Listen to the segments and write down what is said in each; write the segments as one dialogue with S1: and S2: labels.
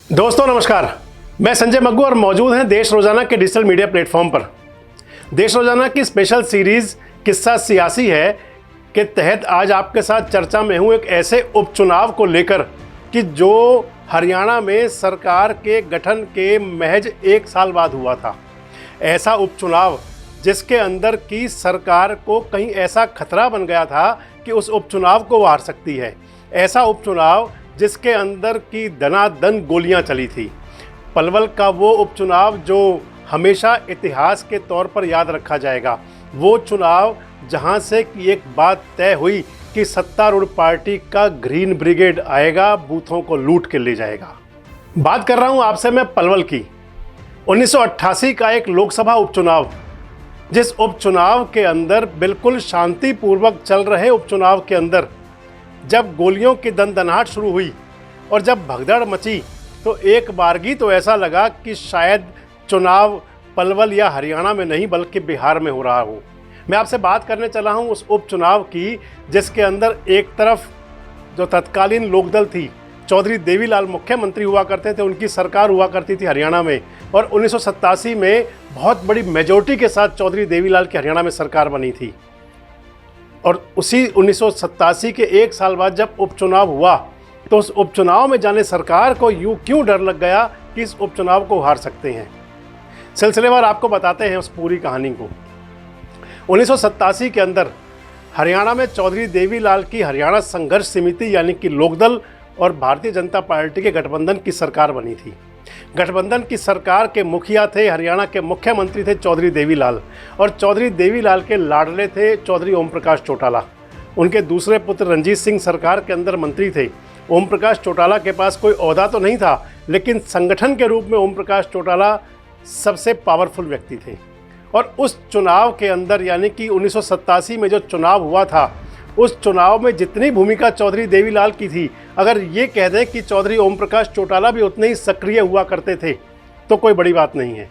S1: दोस्तों नमस्कार, मैं संजय मग्गू और मौजूद हैं देश रोजाना के डिजिटल मीडिया प्लेटफॉर्म पर। देश रोजाना की स्पेशल सीरीज किस्सा सियासी है के तहत आज आपके साथ चर्चा में हूं एक ऐसे उपचुनाव को लेकर कि जो हरियाणा में सरकार के गठन के महज 1 साल बाद हुआ था। ऐसा उपचुनाव जिसके अंदर की सरकार को कहीं ऐसा खतरा बन गया था कि उस उपचुनाव को हार सकती है। ऐसा उपचुनाव जिसके अंदर की दनादन गोलियां चली थी। पलवल का वो उपचुनाव जो हमेशा इतिहास के तौर पर याद रखा जाएगा। वो चुनाव जहां से कि एक बात तय हुई कि सत्तारूढ़ पार्टी का ग्रीन ब्रिगेड आएगा, बूथों को लूट के ले जाएगा। बात कर रहा हूं आपसे मैं पलवल की। 1988 का एक लोकसभा उपचुनाव, जिस उपचुनाव के अंदर बिल्कुल शांतिपूर्वक चल रहे उपचुनाव के अंदर जब गोलियों की दनदनाहट शुरू हुई और जब भगदड़ मची तो एक बारगी तो ऐसा लगा कि शायद चुनाव पलवल या हरियाणा में नहीं बल्कि बिहार में हो रहा हो। मैं आपसे बात करने चला हूं उस उपचुनाव की जिसके अंदर एक तरफ जो तत्कालीन लोकदल थी, चौधरी देवीलाल मुख्यमंत्री हुआ करते थे, उनकी सरकार हुआ करती थी हरियाणा में, और 1987 में बहुत बड़ी मेजॉरिटी के साथ चौधरी देवीलाल की हरियाणा में सरकार बनी थी। और उसी 1987 के 1 साल बाद जब उपचुनाव हुआ तो उस उपचुनाव में जाने सरकार को यूँ क्यों डर लग गया कि इस उपचुनाव को हार सकते हैं। सिलसिलेवार आपको बताते हैं उस पूरी कहानी को। 1987 के अंदर हरियाणा में चौधरी देवीलाल की हरियाणा संघर्ष समिति यानी कि लोकदल और भारतीय जनता पार्टी के गठबंधन की सरकार बनी थी। गठबंधन की सरकार के मुखिया थे, हरियाणा के मुख्यमंत्री थे चौधरी देवीलाल, और चौधरी देवीलाल के लाडले थे चौधरी ओम प्रकाश चौटाला। उनके दूसरे पुत्र रंजीत सिंह सरकार के अंदर मंत्री थे। ओम प्रकाश चौटाला के पास कोई ओहदा तो नहीं था, लेकिन संगठन के रूप में ओम प्रकाश चौटाला सबसे पावरफुल व्यक्ति थे। और उस चुनाव के अंदर यानी कि 1987 में जो चुनाव हुआ था, उस चुनाव में जितनी भूमिका चौधरी देवीलाल की थी, अगर ये कह दें कि चौधरी ओम प्रकाश चौटाला भी उतने ही सक्रिय हुआ करते थे तो कोई बड़ी बात नहीं है।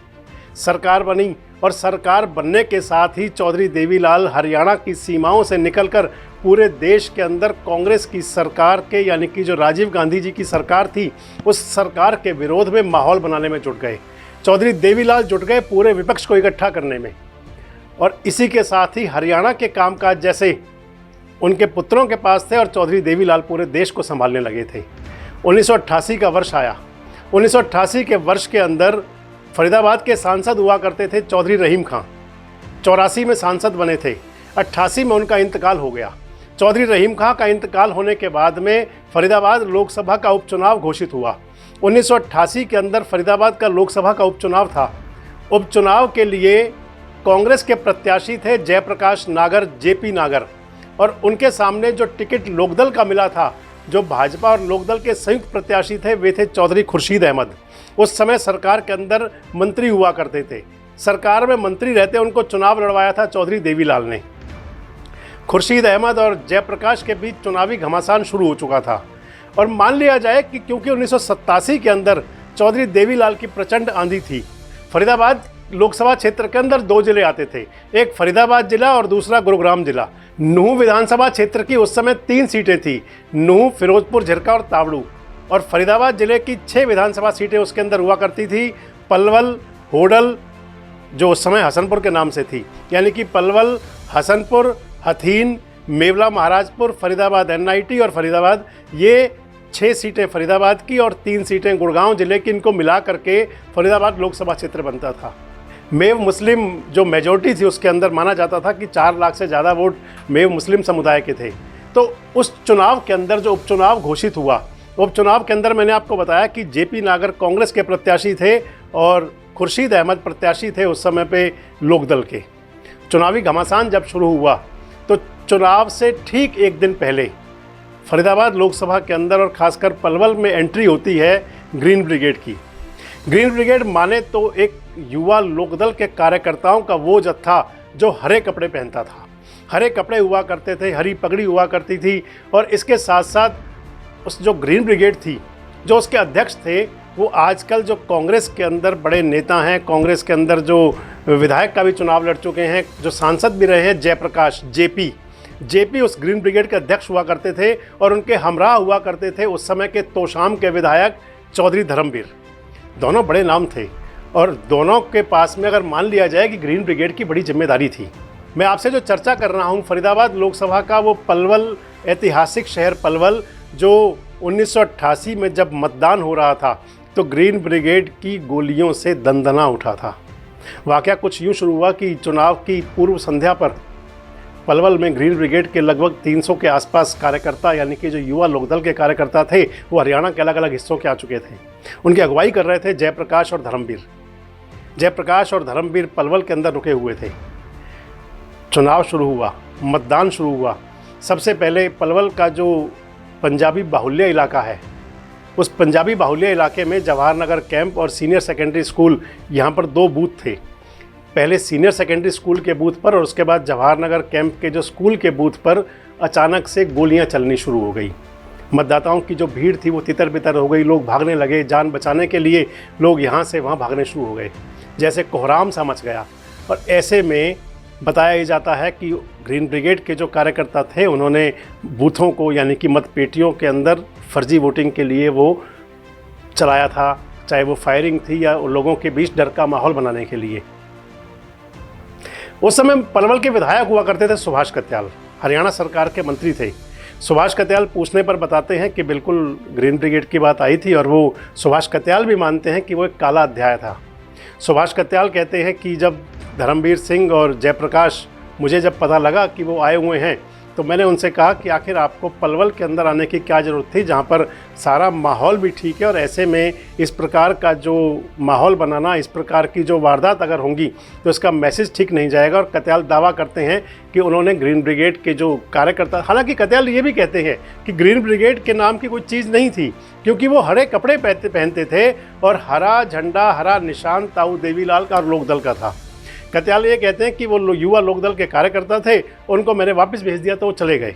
S1: सरकार बनी और सरकार बनने के साथ ही चौधरी देवीलाल हरियाणा की सीमाओं से निकलकर पूरे देश के अंदर कांग्रेस की सरकार के यानी कि जो राजीव गांधी जी की सरकार थी, उस सरकार के विरोध में माहौल बनाने में जुट गए। चौधरी देवीलाल जुट गए पूरे विपक्ष को इकट्ठा करने में, और इसी के साथ ही हरियाणा के कामकाज जैसे उनके पुत्रों के पास थे और चौधरी देवीलाल पूरे देश को संभालने लगे थे। 1988 का वर्ष आया। 1988 के वर्ष के अंदर फरीदाबाद के सांसद हुआ करते थे चौधरी रहीम खां। 84 में सांसद बने थे, 88 में उनका इंतकाल हो गया। चौधरी रहीम खां का इंतकाल होने के बाद में फरीदाबाद लोकसभा का उपचुनाव घोषित हुआ। 1988 के अंदर फरीदाबाद का लोकसभा का उपचुनाव था। उपचुनाव के लिए कांग्रेस के प्रत्याशी थे जयप्रकाश नागर, जेपी नागर, और उनके सामने जो टिकट लोकदल का मिला था, जो भाजपा और लोकदल के संयुक्त प्रत्याशी थे, वे थे चौधरी खुर्शीद अहमद। उस समय सरकार के अंदर मंत्री हुआ करते थे। सरकार में मंत्री रहते उनको चुनाव लड़वाया था चौधरी देवीलाल ने। खुर्शीद अहमद और जयप्रकाश के बीच चुनावी घमासान शुरू हो चुका था। और मान लिया जाए कि क्योंकि 1987 के अंदर चौधरी देवीलाल की प्रचंड आंधी थी। फरीदाबाद लोकसभा क्षेत्र के अंदर 2 जिले आते थे, एक फरीदाबाद जिला और दूसरा गुरुग्राम जिला। नूंह विधानसभा क्षेत्र की उस समय 3 सीटें थी, नूंह, फिरोजपुर, झिरका और तावड़ू। और फरीदाबाद जिले की 6 विधानसभा सीटें उसके अंदर हुआ करती थी। पलवल, होडल, जो उस समय हसनपुर के नाम से थी, यानी कि पलवल, हसनपुर, हथीन, मेवला महाराजपुर, फरीदाबाद NIT और फरीदाबाद, ये 6 सीटें फरीदाबाद की और 3 सीटें गुड़गांव जिले की। इनको मिला करके फरीदाबाद लोकसभा क्षेत्र बनता था। मेव मुस्लिम जो मेजॉरिटी थी उसके अंदर माना जाता था कि 4 लाख से ज़्यादा वोट मेव मुस्लिम समुदाय के थे। तो उस चुनाव के अंदर जो उपचुनाव घोषित हुआ, उपचुनाव के अंदर मैंने आपको बताया कि जेपी नागर कांग्रेस के प्रत्याशी थे और खुर्शीद अहमद प्रत्याशी थे उस समय पे लोकदल के। चुनावी घमासान जब शुरू हुआ तो चुनाव से ठीक 1 दिन पहले फरीदाबाद लोकसभा के अंदर और ख़ासकर पलवल में एंट्री होती है ग्रीन ब्रिगेड की। ग्रीन ब्रिगेड माने तो एक युवा लोकदल के कार्यकर्ताओं का वो जत्था जो हरे कपड़े पहनता था। हरे कपड़े हुआ करते थे, हरी पगड़ी हुआ करती थी, और इसके साथ साथ उस जो ग्रीन ब्रिगेड थी, जो उसके अध्यक्ष थे, वो आजकल जो कांग्रेस के अंदर बड़े नेता हैं, कांग्रेस के अंदर जो विधायक का भी चुनाव लड़ चुके हैं, जो सांसद भी रहे हैं, जयप्रकाश, जेपी उस ग्रीन ब्रिगेड के अध्यक्ष हुआ करते थे और उनके हमराह हुआ करते थे उस समय के तोशाम के विधायक चौधरी धर्मवीर, दोनों बड़े नाम थे और दोनों के पास में अगर मान लिया जाए कि ग्रीन ब्रिगेड की बड़ी जिम्मेदारी थी। मैं आपसे जो चर्चा कर रहा हूँ फरीदाबाद लोकसभा का वो पलवल, ऐतिहासिक शहर पलवल, जो 1988 में जब मतदान हो रहा था तो ग्रीन ब्रिगेड की गोलियों से दंदना उठा था। वाकया कुछ यूँ शुरू हुआ कि चुनाव की पूर्व संध्या पर पलवल में ग्रीन ब्रिगेड के लगभग 300 के आसपास कार्यकर्ता, यानी कि जो युवा लोकदल के कार्यकर्ता थे, वो हरियाणा के अलग अलग हिस्सों के आ चुके थे। उनकी अगुवाई कर रहे थे जयप्रकाश और धर्मवीर। जयप्रकाश और धर्मवीर पलवल के अंदर रुके हुए थे। चुनाव शुरू हुआ, मतदान शुरू हुआ। सबसे पहले पलवल का जो पंजाबी बाहुल्य इलाका है, उस पंजाबी बाहुल्य इलाके में जवाहर नगर कैंप और सीनियर सेकेंडरी स्कूल, यहाँ पर 2 बूथ थे। पहले सीनियर सेकेंडरी स्कूल के बूथ पर और उसके बाद जवाहर नगर कैंप के जो स्कूल के बूथ पर अचानक से गोलियां चलनी शुरू हो गई। मतदाताओं की जो भीड़ थी वो तितर बितर हो गई, लोग भागने लगे। जान बचाने के लिए लोग यहाँ से वहाँ भागने शुरू हो गए, जैसे कोहराम सा मच गया। और ऐसे में बताया जाता है कि ग्रीन ब्रिगेड के जो कार्यकर्ता थे उन्होंने बूथों को, यानी कि मतपेटियों के अंदर फर्जी वोटिंग के लिए वो चलाया था, चाहे वो फायरिंग थी या लोगों के बीच डर का माहौल बनाने के लिए। उस समय पलवल के विधायक हुआ करते थे सुभाष कत्याल, हरियाणा सरकार के मंत्री थे। सुभाष कत्याल पूछने पर बताते हैं कि बिल्कुल ग्रीन ब्रिगेड की बात आई थी और वो सुभाष कत्याल भी मानते हैं कि वो एक काला अध्याय था। सुभाष कत्याल कहते हैं कि जब धर्मवीर सिंह और जयप्रकाश, मुझे जब पता लगा कि वो आए हुए हैं तो मैंने उनसे कहा कि आखिर आपको पलवल के अंदर आने की क्या ज़रूरत थी, जहाँ पर सारा माहौल भी ठीक है और ऐसे में इस प्रकार का जो माहौल बनाना, इस प्रकार की जो वारदात अगर होंगी तो इसका मैसेज ठीक नहीं जाएगा। और कत्याल दावा करते हैं कि उन्होंने ग्रीन ब्रिगेड के जो कार्यकर्ता, हालांकि कत्याल ये भी कहते हैं कि ग्रीन ब्रिगेड के नाम की कोई चीज़ नहीं थी, क्योंकि वो हरे कपड़े पहनते थे और हरा झंडा, हरा निशान ताऊ देवीलाल का और लोकदल का था। कत्याल ये कहते हैं कि वो युवा लोकदल के कार्यकर्ता थे, उनको मैंने वापस भेज दिया तो वो चले गए।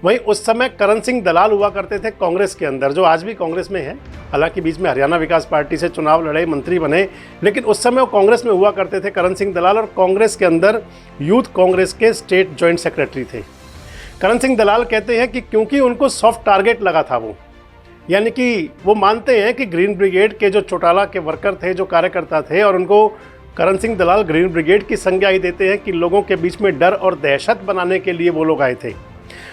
S1: वहीं उस समय करण सिंह दलाल हुआ करते थे कांग्रेस के अंदर, जो आज भी कांग्रेस में है। हालांकि बीच में हरियाणा विकास पार्टी से चुनाव लड़े, मंत्री बने, लेकिन उस समय वो कांग्रेस में हुआ करते थे करण सिंह दलाल, और कांग्रेस के अंदर यूथ कांग्रेस के स्टेट जॉइंट सेक्रेटरी थे। करण सिंह दलाल कहते हैं कि क्योंकि उनको सॉफ्ट टारगेट लगा था वो, यानी कि वो मानते हैं कि ग्रीन ब्रिगेड के जो चौटाला के वर्कर थे, जो कार्यकर्ता थे, और उनको करण सिंह दलाल ग्रीन ब्रिगेड की संज्ञा ही देते हैं कि लोगों के बीच में डर और दहशत बनाने के लिए वो लोग आए थे।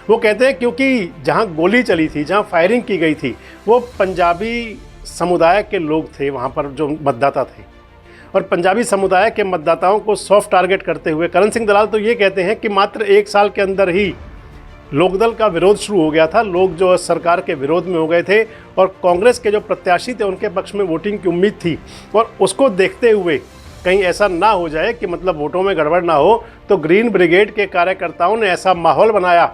S1: वो कहते हैं क्योंकि जहाँ गोली चली थी, जहाँ फायरिंग की गई थी, वो पंजाबी समुदाय के लोग थे वहाँ पर जो मतदाता थे, और पंजाबी समुदाय के मतदाताओं को सॉफ्ट टारगेट करते हुए करण सिंह दलाल तो ये कहते हैं कि मात्र 1 साल के अंदर ही लोकदल का विरोध शुरू हो गया था। लोग जो सरकार के विरोध में हो गए थे और कांग्रेस के जो प्रत्याशी थे उनके पक्ष में वोटिंग की उम्मीद थी, और उसको देखते हुए कहीं ऐसा ना हो जाए कि मतलब वोटों में गड़बड़ ना हो, तो ग्रीन ब्रिगेड के कार्यकर्ताओं ने ऐसा माहौल बनाया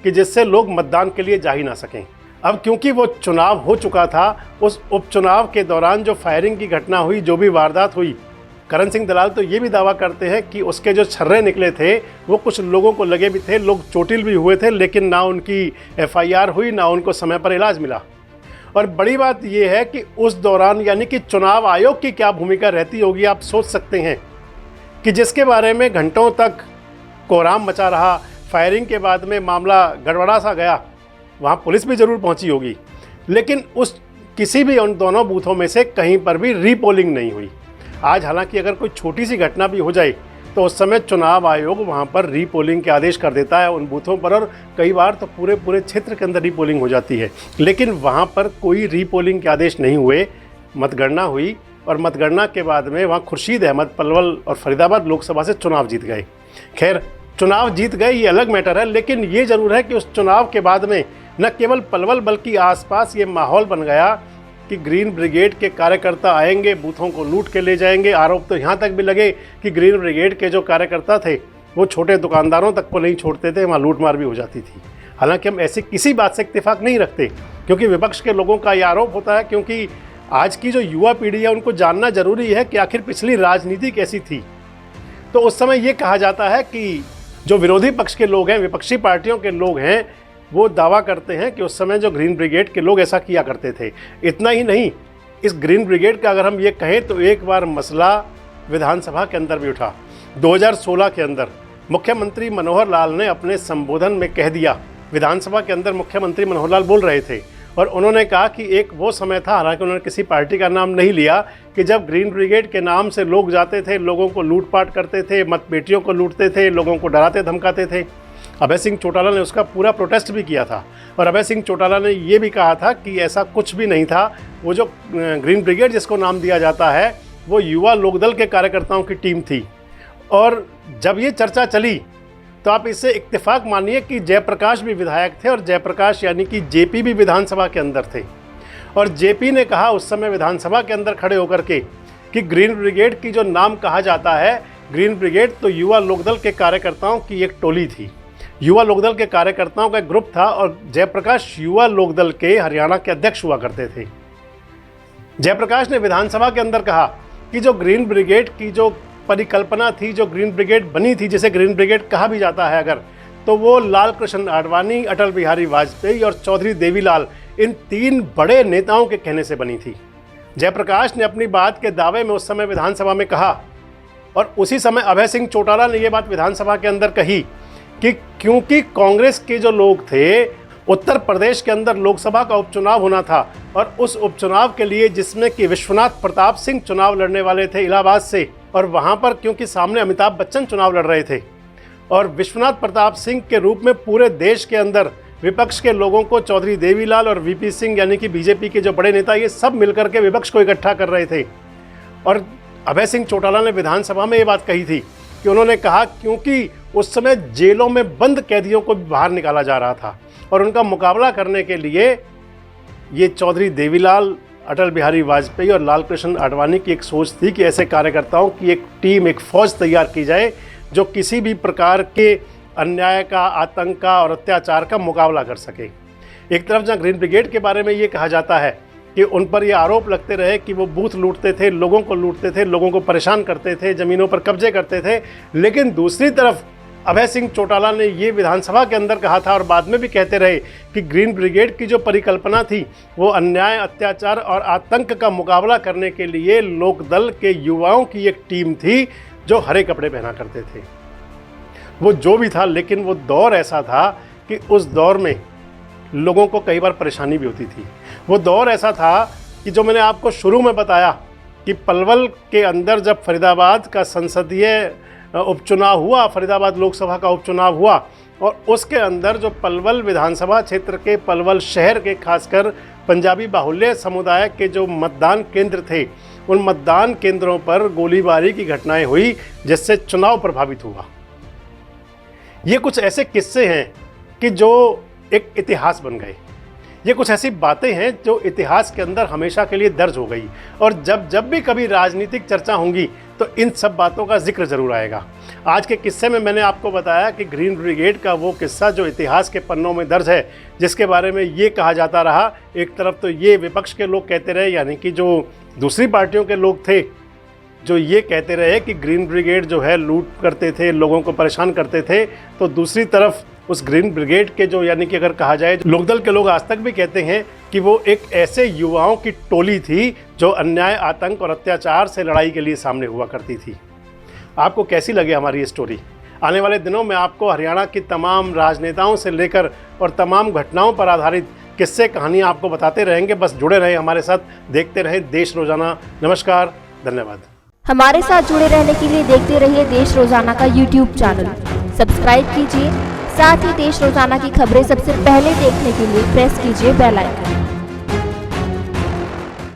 S1: कि जिससे लोग मतदान के लिए जा ही ना सकें। अब क्योंकि वो चुनाव हो चुका था, उस उपचुनाव के दौरान जो फायरिंग की घटना हुई, जो भी वारदात हुई, करण सिंह दलाल तो ये भी दावा करते हैं कि उसके जो छर्रे निकले थे वो कुछ लोगों को लगे भी थे, लोग चोटिल भी हुए थे, लेकिन ना उनकी FIR हुई, ना उनको समय पर इलाज मिला। और बड़ी बात यह है कि उस दौरान, यानी कि चुनाव आयोग की क्या भूमिका रहती होगी, आप सोच सकते हैं कि जिसके बारे में घंटों तक कोहराम मचा रहा, फायरिंग के बाद में मामला गड़बड़ा सा गया, वहाँ पुलिस भी ज़रूर पहुँची होगी, लेकिन उस किसी भी उन दोनों बूथों में से कहीं पर भी रीपोलिंग नहीं हुई। आज हालांकि अगर कोई छोटी सी घटना भी हो जाए तो उस समय चुनाव आयोग वहाँ पर रीपोलिंग के आदेश कर देता है उन बूथों पर, और कई बार तो पूरे क्षेत्र के अंदर रीपोलिंग हो जाती है, लेकिन वहाँ पर कोई रीपोलिंग के आदेश नहीं हुए। मतगणना हुई और मतगणना के बाद में वहाँ खुर्शीद अहमद पलवल और फरीदाबाद लोकसभा से चुनाव जीत गए। खैर, चुनाव जीत गए ये अलग मैटर है, लेकिन ये ज़रूर है कि उस चुनाव के बाद में न केवल पलवल बल्कि आसपास ये माहौल बन गया कि ग्रीन ब्रिगेड के कार्यकर्ता आएंगे, बूथों को लूट के ले जाएंगे। आरोप तो यहाँ तक भी लगे कि ग्रीन ब्रिगेड के जो कार्यकर्ता थे वो छोटे दुकानदारों तक को नहीं छोड़ते थे, वहाँ लूटमार भी हो जाती थी। हालांकि हम ऐसी किसी बात से इत्तेफाक नहीं रखते, क्योंकि विपक्ष के लोगों का ये आरोप होता है, क्योंकि आज की जो युवा पीढ़ी है उनको जानना जरूरी है कि आखिर पिछली राजनीति कैसी थी। तो उस समय ये कहा जाता है कि जो विरोधी पक्ष के लोग हैं, विपक्षी पार्टियों के लोग हैं, वो दावा करते हैं कि उस समय जो ग्रीन ब्रिगेड के लोग ऐसा किया करते थे। इतना ही नहीं, इस ग्रीन ब्रिगेड का अगर हम ये कहें तो एक बार मसला विधानसभा के अंदर भी उठा। 2016 के अंदर मुख्यमंत्री मनोहर लाल ने अपने संबोधन में कह दिया, विधानसभा के अंदर मुख्यमंत्री मनोहर लाल बोल रहे थे और उन्होंने कहा कि एक वो समय था, हालांकि उन्होंने किसी पार्टी का नाम नहीं लिया, कि जब ग्रीन ब्रिगेड के नाम से लोग जाते थे, लोगों को लूटपाट करते थे, मतपेटियों को लूटते थे, लोगों को डराते धमकाते थे। अभय सिंह चौटाला ने उसका पूरा प्रोटेस्ट भी किया था और अभय सिंह चौटाला ने ये भी कहा था कि ऐसा कुछ भी नहीं था। वो जो ग्रीन ब्रिगेड जिसको नाम दिया जाता है वो युवा लोकदल के कार्यकर्ताओं की टीम थी। और जब ये चर्चा चली तो आप इससे इत्तेफाक मानिए कि जयप्रकाश भी विधायक थे और जयप्रकाश यानी कि जेपी भी विधानसभा के अंदर थे। और जेपी ने कहा उस समय विधानसभा के अंदर खड़े होकर के कि ग्रीन ब्रिगेड की जो नाम कहा जाता है, ग्रीन ब्रिगेड तो युवा लोकदल के कार्यकर्ताओं की एक टोली थी, युवा लोकदल के कार्यकर्ताओं का एक ग्रुप था और जयप्रकाश युवा लोकदल के हरियाणा के अध्यक्ष हुआ करते थे। जयप्रकाश ने विधानसभा के अंदर कहा कि जो ग्रीन ब्रिगेड की जो परिकल्पना थी, जो ग्रीन ब्रिगेड बनी थी, जिसे ग्रीन ब्रिगेड कहा भी जाता है अगर, तो वो लाल कृष्ण आडवाणी, अटल बिहारी वाजपेयी और चौधरी देवीलाल, इन 3 बड़े नेताओं के कहने से बनी थी। जयप्रकाश ने अपनी बात के दावे में उस समय विधानसभा में कहा और उसी समय अभय सिंह चौटाला ने ये बात विधानसभा के अंदर कही कि क्योंकि कांग्रेस के जो लोग थे, उत्तर प्रदेश के अंदर लोकसभा का उपचुनाव होना था और उस उपचुनाव के लिए जिसमें कि विश्वनाथ प्रताप सिंह चुनाव लड़ने वाले थे इलाहाबाद से, और वहाँ पर क्योंकि सामने अमिताभ बच्चन चुनाव लड़ रहे थे और विश्वनाथ प्रताप सिंह के रूप में पूरे देश के अंदर विपक्ष के लोगों को चौधरी देवीलाल और वीपी सिंह यानी कि बीजेपी के जो बड़े नेता, ये सब मिलकर के विपक्ष को इकट्ठा कर रहे थे। और अभय सिंह चौटाला ने विधानसभा में ये बात कही थी कि उन्होंने कहा क्योंकि उस समय जेलों में बंद कैदियों को बाहर निकाला जा रहा था और उनका मुकाबला करने के लिए ये चौधरी देवीलाल, अटल बिहारी वाजपेयी और लाल कृष्ण आडवाणी की एक सोच थी कि ऐसे कार्यकर्ताओं की एक टीम, एक फौज तैयार की जाए जो किसी भी प्रकार के अन्याय का, आतंक का और अत्याचार का मुकाबला कर सके। एक तरफ जहाँ ग्रीन ब्रिगेड के बारे में ये कहा जाता है कि उन पर ये आरोप लगते रहे कि वो बूथ लूटते थे, लोगों को लूटते थे, लोगों को परेशान करते थे, ज़मीनों पर कब्जे करते थे, लेकिन दूसरी तरफ अभय सिंह चौटाला ने ये विधानसभा के अंदर कहा था और बाद में भी कहते रहे कि ग्रीन ब्रिगेड की जो परिकल्पना थी वो अन्याय, अत्याचार और आतंक का मुकाबला करने के लिए लोकदल के युवाओं की एक टीम थी जो हरे कपड़े पहना करते थे। वो जो भी था, लेकिन वो दौर ऐसा था कि उस दौर में लोगों को कई बार परेशानी भी होती थी। वो दौर ऐसा था कि जो मैंने आपको शुरू में बताया कि पलवल के अंदर जब फरीदाबाद का संसदीय उपचुनाव हुआ, फरीदाबाद लोकसभा का उपचुनाव हुआ और उसके अंदर जो पलवल विधानसभा क्षेत्र के, पलवल शहर के खासकर पंजाबी बाहुल्य समुदाय के जो मतदान केंद्र थे, उन मतदान केंद्रों पर गोलीबारी की घटनाएं हुई जिससे चुनाव प्रभावित हुआ। ये कुछ ऐसे किस्से हैं कि जो एक इतिहास बन गए। ये कुछ ऐसी बातें हैं जो इतिहास के अंदर हमेशा के लिए दर्ज हो गई और जब भी कभी राजनीतिक चर्चा होंगी तो इन सब बातों का जिक्र ज़रूर आएगा। आज के किस्से में मैंने आपको बताया कि ग्रीन ब्रिगेड का वो किस्सा जो इतिहास के पन्नों में दर्ज है, जिसके बारे में ये कहा जाता रहा, एक तरफ तो ये विपक्ष के लोग कहते रहे, यानी कि जो दूसरी पार्टियों के लोग थे, जो ये कहते रहे कि ग्रीन ब्रिगेड जो है लूट करते थे, लोगों को परेशान करते थे, तो दूसरी तरफ उस ग्रीन ब्रिगेड के जो यानी कि अगर कहा जाए लोकदल के लोग आज तक भी कहते हैं कि वो एक ऐसे युवाओं की टोली थी जो अन्याय, आतंक और अत्याचार से लड़ाई के लिए सामने हुआ करती थी। आपको कैसी लगी हमारी ये स्टोरी? आने वाले दिनों में आपको हरियाणा की तमाम राजनेताओं से लेकर और तमाम घटनाओं पर आधारित किस्से, कहानियाँ आपको बताते रहेंगे। बस जुड़े रहें हमारे साथ, देखते रहे देश रोजाना। नमस्कार, धन्यवाद।
S2: हमारे साथ जुड़े रहने के लिए देखते रहिए देश रोजाना का YouTube चैनल सब्सक्राइब कीजिए। साथ ही देश रोजाना की खबरें सबसे पहले देखने के लिए प्रेस कीजिए बेल आइकन।